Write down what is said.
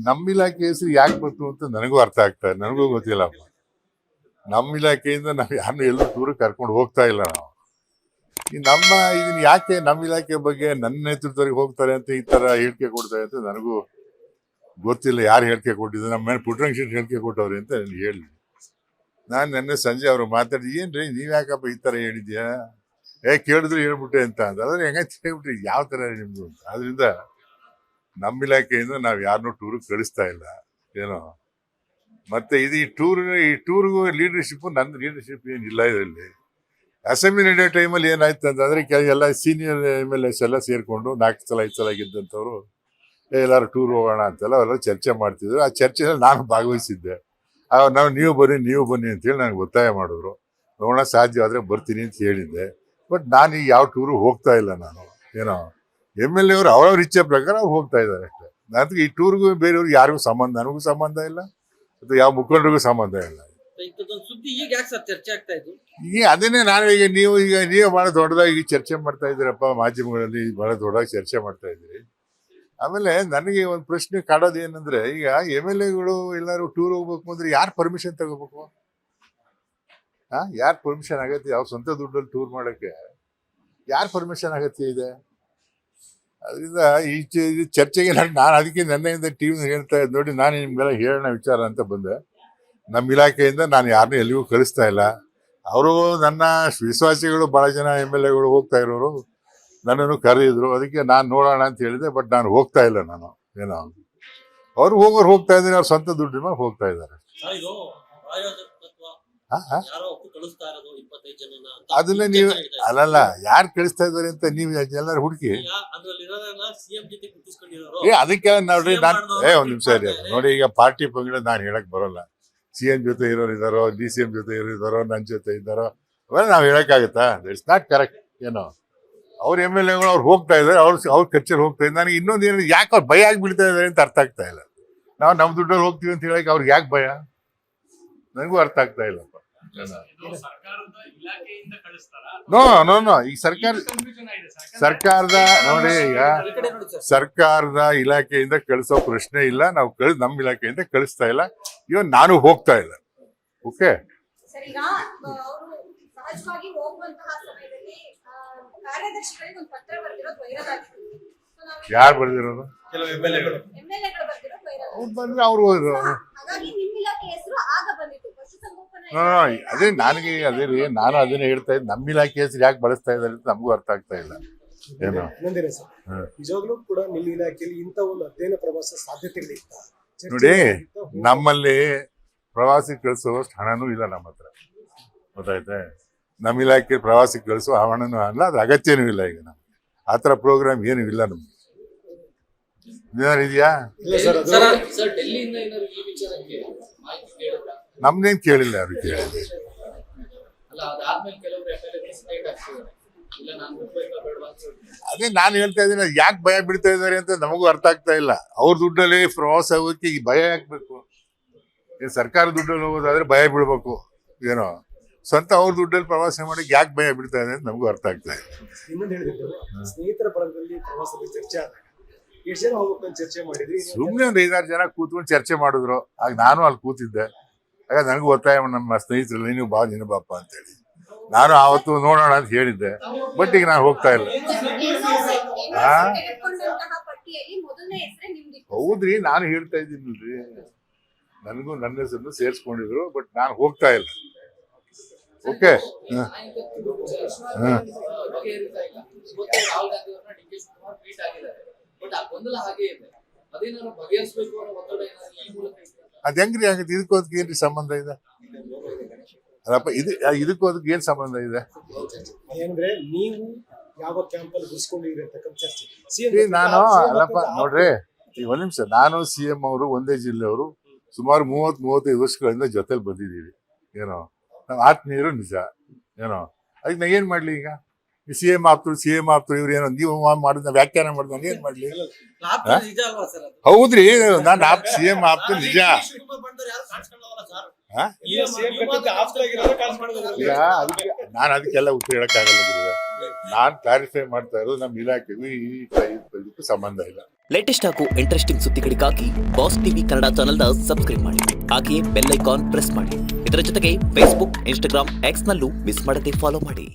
ನಮ್ಮ ಇಲಾಖೆ ಹೆಸರು ಯಾಕೆ ಬಂತು ಅಂತ ನನಗೂ ಅರ್ಥ ಆಗ್ತಾ ಇದೆ, ನನಗೂ ಗೊತ್ತಿಲ್ಲಪ್ಪ. ನಮ್ಮ ಇಲಾಖೆಯಿಂದ ನಾವು ಯಾರನ್ನೂ ಎಲ್ಲೂ ಟೂರಿಗೆ ಕರ್ಕೊಂಡು ಹೋಗ್ತಾ ಇಲ್ಲ ನಾವು. ಈ ಇದನ್ನ ಯಾಕೆ ನಮ್ಮ ಇಲಾಖೆ ಬಗ್ಗೆ ನನ್ನ ನೇತೃತ್ವರಿಗೆ ಹೋಗ್ತಾರೆ ಅಂತ ಈ ತರ ಹೇಳಿಕೆ ಕೊಡ್ತಾರೆ ಅಂತ ನನಗೂ ಗೊತ್ತಿಲ್ಲ. ಯಾರು ಹೇಳಿಕೆ ಕೊಟ್ಟಿದ್ರು, ನಮ್ಮ ಮೇಲೆ ಪುಟ್ಟರಂಗ ಶೆಟ್ಟಿ ಹೇಳಿಕೆ ಕೊಟ್ಟವ್ರೆ ಅಂತ ನನಗೆ ಹೇಳಿ. ನಾನು ನೆನ್ನೆ ಸಂಜೆ ಅವ್ರು ಮಾತಾಡಿ, ಏನ್ರಿ ನೀವ್ ಯಾಕಪ್ಪ ಈ ತರ ಹೇಳಿದ್ಯಾ, ಕೇಳಿದ್ರು ಹೇಳ್ಬಿಟ್ಟೆ ಅಂತ ಅದ್ರೆ ಹೆಂಗಂತ ಹೇಳ್ಬಿಟ್ರಿ, ಯಾವ ತರ ನಿಮ್ದು ಅಂತ. ಆದ್ರಿಂದ ನಮ್ಮ ಇಲಾಖೆಯಿಂದ ನಾವು ಯಾರನ್ನೂ ಟೂರಿಗೆ ಕಳಿಸ್ತಾ ಇಲ್ಲ ಏನೋ. ಮತ್ತೆ ಈ ಟೂರ್ಗೂ ಲೀಡರ್ಶಿಪ್, ನನ್ನ ಲೀಡರ್ಶಿಪ್ ಏನಿಲ್ಲ ಇದರಲ್ಲಿ. ಅಸೆಂಬ್ಲಿ ನಡೆಯೋ ಟೈಮಲ್ಲಿ ಏನಾಯ್ತು ಅಂತಂದ್ರೆ ಎಲ್ಲ ಸೀನಿಯರ್ MLAs ಎಲ್ಲ ಸೇರ್ಕೊಂಡು 4 ಸಲ 5 ಸಲ ಗೆದ್ದಂಥವ್ರು ಎಲ್ಲರೂ ಟೂರ್ ಹೋಗೋಣ ಅಂತೆಲ್ಲ ಅವೆಲ್ಲ ಚರ್ಚೆ ಮಾಡ್ತಿದ್ರು. ಆ ಚರ್ಚೆಯಲ್ಲಿ ನಾನು ಭಾಗವಹಿಸಿದ್ದೆ. ನೀವು ಬನ್ನಿ ಅಂತೇಳಿ ನನಗೆ ಒತ್ತಾಯ ಮಾಡಿದ್ರು. ನೋಡೋಣ, ಸಾಧ್ಯವಾದರೆ ಬರ್ತೀನಿ ಅಂತ ಹೇಳಿದ್ದೆ. ಬಟ್ ನಾನು ಈಗ ಯಾವ ಟೂರು ಹೋಗ್ತಾ ಇಲ್ಲ ನಾನು ಏನೋ. MLA ಅವರು ಅವ್ರವ್ರ ಇಚ್ಛೆ ಪ್ರಕಾರ ಅವ್ರು ಹೋಗ್ತಾ ಇದ್ದಾರೆ ಅಷ್ಟೇ. ನನಗೆ ಈ ಟೂರ್ಗೂ ಬೇರೆಯವ್ರಿಗೆ ಯಾರಿಗೂ ಸಂಬಂಧ, ನನಗೂ ಸಂಬಂಧ ಇಲ್ಲ, ಅಥವಾ ಯಾವ ಮುಖಂಡರಿಗೂ ಸಂಬಂಧ ಇಲ್ಲ. ಈಗ ಅದನ್ನೇ ನಾನು ನೀವು ಬಹಳ ದೊಡ್ಡದಾಗಿ ಚರ್ಚೆ ಮಾಡ್ತಾ ಇದ್ದೀರಪ್ಪ, ಮಾಧ್ಯಮಗಳಲ್ಲಿ ಬಹಳ ದೊಡ್ಡದಾಗಿ ಚರ್ಚೆ ಮಾಡ್ತಾ ಇದ್ದೀರಿ. ಆಮೇಲೆ ನನಗೆ ಒಂದು ಪ್ರಶ್ನೆ ಕಾಡೋದು ಏನಂದ್ರೆ, ಈಗ MLAಗಳು ಎಲ್ಲರೂ ಟೂರ್ ಹೋಗ್ಬೇಕು ಅಂದ್ರೆ ಯಾರು ಪರ್ಮಿಷನ್ ತಗೋಬೇಕು? ಯಾರು ಪರ್ಮಿಷನ್ ಆಗತ್ತೆ? ಯಾವ ಸ್ವಂತ ದುಡ್ಡಲ್ಲಿ ಟೂರ್ ಮಾಡಕ್ಕೆ ಯಾರು ಪರ್ಮಿಷನ್ ಅಗತ್ಯ ಇದೆ? ಅದರಿಂದ ಈ ಚರ್ಚೆಗೆ ನಾನು ಅದಕ್ಕೆ ನನ್ನೆಯಿಂದ ಟಿವಿ ಹೇಳ್ತಾ ಇದ್ದೆ ನೋಡಿ, ನಾನು ನಿಮ್ಗೆಲ್ಲ ಹೇಳೋಣ ವಿಚಾರ ಅಂತ ಬಂದೆ. ನಮ್ಮ ಇಲಾಖೆಯಿಂದ ನಾನು ಯಾರನ್ನೂ ಎಲ್ಲಿಗೂ ಕಳಿಸ್ತಾ ಇಲ್ಲ. ಅವರು ನನ್ನ ವಿಶ್ವಾಸಿಗಳು ಬಹಳ ಜನ MLAಗಳು ಹೋಗ್ತಾ ಇರೋರು ನನ್ನನ್ನು ಕರೆದಿದ್ರು. ಅದಕ್ಕೆ ನಾನು ನೋಡೋಣ ಅಂತ ಹೇಳಿದೆ. ಬಟ್ ನಾನು ಹೋಗ್ತಾ ಇಲ್ಲ ನಾನು ಏನೋ. ಅವ್ರು ಹೋಗ್ತಾ ಇದ್ದಾರೆ, ಅವ್ರ ಸ್ವಂತ ದುಡ್ಡಿನ ಮೇಲೆ ಹೋಗ್ತಾ ಇದ್ದಾರೆ. ಅದನ್ನ ನೀವು ಅಲ್ಲಲ್ಲ ಯಾರು ಕಳಿಸ್ತಾ ಇದ್ದಾರೆ ಅಂತ ನೀವು ಎಲ್ಲರೂ ಹುಡುಕಿ. ಅದಕ್ಕೆಲ್ಲ ನೋಡ್ರಿ, ಒಂದ್ ನಿಮಿಷ ಇರಿ ನೋಡಿ. ಈಗ ಪಾರ್ಟಿ ಪಂಗಡ ನಾನು ಹೇಳಕ್ ಬರೋಲ್ಲ. CM ಜೊತೆ ಇರೋರು ಇದ್ದಾರೋ, DCM ಜೊತೆ ಇರೋರು ನನ್ನ ಜೊತೆ ಇದ್ದಾರೋ, ಅವೆಲ್ಲ ನಾವು ಹೇಳಕ್ಕಾಗತ್ತಾ? ಇಟ್ಸ್ ನಾಟ್ ಕರೆಕ್ಟ್ ಏನೋ. ಅವ್ರ MLAಗಳು ಅವ್ರು ಹೋಗ್ತಾ ಇದ್ದಾರೆ, ಅವ್ರ ಖರ್ಚಲ್ಲಿ ಹೋಗ್ತಾ ಇದ್ದಾರೆ. ನನಗೆ ಇನ್ನೊಂದು ಏನು, ಯಾಕೆ ಅವ್ರು ಭಯ ಆಗ್ಬಿಡ್ತಾ ಇದ್ದಾರೆ ಅಂತ ಅರ್ಥ ಆಗ್ತಾ ಇಲ್ಲ. ನಾವು ನಮ್ಮ ದುಡ್ಡಲ್ಲಿ ಹೋಗ್ತೀವಿ ಅಂತ ಹೇಳಕ್ಕೆ ಅವ್ರಿಗೆ ಯಾಕೆ ಭಯ, ನನಗೂ ಅರ್ಥ ಆಗ್ತಾ ಇಲ್ಲಪ್ಪ. ನೋ ಈಗ ಸರ್ಕಾರದ ನೋಡಿ, ಈಗ ಸರ್ಕಾರದ ಇಲಾಖೆಯಿಂದ ಕಳಿಸೋ ಪ್ರಶ್ನೆ ಇಲ್ಲ. ನಾವು ನಮ್ಮ ಇಲಾಖೆಯಿಂದ ಕಳಿಸ್ತಾ ಇಲ್ಲ. ಇವನ್ ನಾನು ಹೋಗ್ತಾ ಇಲ್ಲ. ಓಕೆ, ಯಾರು ಬರ್ದಿರೋದು? ಬಂದ್ರೆ ಅವ್ರು ಹೋದ್ರು. ಅದೇ ನನಗೆ ಅದೇ ರೀ, ನಾನು ಅದನ್ನೇ ಹೇಳ್ತಾ ಇದ್ದೆ. ನಮ್ಮ ಇಲಾಖೆ ಹೆಸರು ಯಾಕೆ ಬಳಸ್ತಾ ಇದ್ದಾರೆ ಅಂತ ನಮಗೂ ಅರ್ಥ ಆಗ್ತಾ ಇಲ್ಲ ಏನೋ. ನಿಜವಾಗ್ಲೂ ಕೂಡ ನಿಮ್ಮ ಇಲಾಖೆಯಲ್ಲಿ ಇಂಥ ಒಂದು ಅಧ್ಯಯನ ಪ್ರವಾಸ ಸಾಧ್ಯತೆಗಳಿತ್ತ? ನೋಡಿ, ನಮ್ಮಲ್ಲಿ ಪ್ರವಾಸಿ ಕಳಿಸುವಷ್ಟು ಹಣನೂ ಇಲ್ಲ ನಮ್ಮ ಹತ್ರ, ಗೊತ್ತಾಯ್ತೆ. ನಮ್ಮ ಇಲಾಖೆ ಪ್ರವಾಸಿ ಕಳಿಸುವ ಹಣನೂ ಅಲ್ಲ, ಅದು ಅಗತ್ಯನೂ ಇಲ್ಲ. ಈಗ ನಮ್ಗೆ ಆ ಥರ ಪ್ರೋಗ್ರಾಮ್ ಏನೂ ಇಲ್ಲ ನಮ್ಗೆ. ಏನಾರು ಇದೆಯಾ? ನಮ್ದೇನ್ ಕೇಳಿಲ್ಲ, ಅವ್ರಿಗೆ ಕೇಳಿಲ್ಲ. ಅದೇ ನಾನು ಹೇಳ್ತಾ ಇದ್ದೀನಿ, ಯಾಕೆ ಭಯ ಬಿಡ್ತಾ ಇದ್ದಾರೆ ಅಂತ ನಮಗೂ ಅರ್ಥ ಆಗ್ತಾ ಇಲ್ಲ. ಅವ್ರ ದುಡ್ಡಲ್ಲಿ ಪ್ರವಾಸ ಹೋಗಕ್ಕೆ ಈ ಭಯ ಹಾಕ್ಬೇಕು. ಸರ್ಕಾರ ದುಡ್ಡಲ್ಲಿ ಹೋಗೋದಾದ್ರೆ ಭಯ ಬಿಡ್ಬೇಕು ಏನೋ. ಸ್ವಂತ ಅವ್ರ ದುಡ್ಡಲ್ಲಿ ಪ್ರವಾಸ ಮಾಡಿ ಯಾಕೆ ಭಯ ಬಿಡ್ತಾ ಇದೆ ಅಂತ ನಮಗೂ ಅರ್ಥ ಆಗ್ತಾ ಇದೆ. ಸ್ನೇಹಿತರ ಪರದಲ್ಲಿ ಪ್ರವಾಸದ ಚರ್ಚೆ ಆದಾಗ ಎಷ್ಟು ಜನ ಹೋಗ್ಬೇಕಂತ ಚರ್ಚೆ ಮಾಡಿದ್ರಿ? ಸುಮ್ಮನೆ ಒಂದು 5-6 ಜನ ಕೂತ್ಕೊಂಡು ಚರ್ಚೆ ಮಾಡಿದ್ರು. ಆಗ ನಾನು ಅಲ್ಲಿ ಕೂತಿದ್ದೆ. ಆಗ ನನಗೂ ಒತ್ತಾಯ ನಮ್ಮ ಸ್ನೇಹಿತರಲ್ಲಿ, ನೀವು ಬಾ, ನೀನು ಬಾಪ ಅಂತೇಳಿ. ನಾನು ಆವತ್ತು ನೋಡೋಣ ಅಂತ ಹೇಳಿದ್ದೆ. ಬಟ್ ಈಗ ನಾನು ಹೋಗ್ತಾ ಇಲ್ಲ. ಹೌದ್ರಿ, ನಾನು ಹೇಳ್ತಾ ಇದ್ದೀನಿಲ್ರಿ, ನನಗೂ ನನ್ನ ಹೆಸರನ್ನು ಸೇರಿಸ್ಕೊಂಡಿದ್ರು. ಬಟ್ ನಾನು ಹೋಗ್ತಾ ಇಲ್ಲ. ಓಕೆ, ಅದ್ ಹೆಂಗ್ರಿ ಆಗತ್ತೆ? ಇದಕ್ಕೋದಕ್ಕೆ ಏನ್ರಿ ಸಂಬಂಧ ಇದೆ? ಅಲ್ಲಪ್ಪ, ಇದಕ್ಕೋದಕ್ಕೆ ಏನ್ ಸಂಬಂಧ ಇದೆ? ಅಂದ್ರೆ ನೀವು ಯಾವ ಕ್ಯಾಂಪಲ್ಲಿ ಗುರ್ಸ್ಕೊಂಡಿದ್ದೀರಿ ಅಂತಕ್ಕಂಥ ಚರ್ಚೆ. ನಾನು ಅಲ್ಲಪ್ಪ ನೋಡ್ರಿ, ಈಗ ಒಂದ್ ನಿಮಿಷ. ನಾನು CM ಅವರು ಒಂದೇ ಜಿಲ್ಲೆಯವರು, ಸುಮಾರು 30-35 ವರ್ಷಗಳಿಂದ ಜೊತೆಲಿ ಬಂದಿದ್ದೀವಿ ಏನೋ. ನಾವು ಆತ್ಮೀಯರು ನಿಜ ಏನೋ. ಅದಕ್ಕೆ ನಾ ಏನ್ ಮಾಡ್ಲಿ? ಈಗ CM ಆಪ್ತರು ಇವ್ರು ಏನೋ ನೀವು ಮಾಡಿದ ವ್ಯಾಖ್ಯಾನ ಮಾಡಿದ ನಾನು ಏನ್ ಮಾಡ್ಲಿ? ಹೌದ್ರಿ, ನಾನು CM ಆಪ್ತು ನಿಜ. ಈಗ ನಾನು ಅದಕ್ಕೆಲ್ಲ ಉತ್ತರ ಹೇಳಕ್ಕಾಗಲ್ಲ. ನಾನು ಕ್ಲಾರಿಫೈ ಮಾಡ್ತಾ ಇರೋದು ನಮ್ಮ ಇಲಾಖೆಗೂ ಈ ಸಂಬಂಧ ಇಲ್ಲ. ಲೇಟೆಸ್ಟ್ ಹಾಗೂ ಇಂಟ್ರೆಸ್ಟಿಂಗ್ ಸುದ್ದಿಗಳಿಗಾಗಿ ಬಾಸ್ ಟಿವಿ ಕನ್ನಡ ಚಾನೆಲ್ನ ಸಬ್ಸ್ಕ್ರೈಬ್ ಮಾಡಿ. ಹಾಗೆಯೇ ಬೆಲ್ ಐಕಾನ್ ಪ್ರೆಸ್ ಮಾಡಿ. ಇದರ ಜೊತೆಗೆ ಫೇಸ್ಬುಕ್, ಇನ್ಸ್ಟಾಗ್ರಾಮ್, ಎಕ್ಸ್ ನಲ್ಲೂ ಮಿಸ್ ಮಾಡದೆ ಫಾಲೋ ಮಾಡಿ.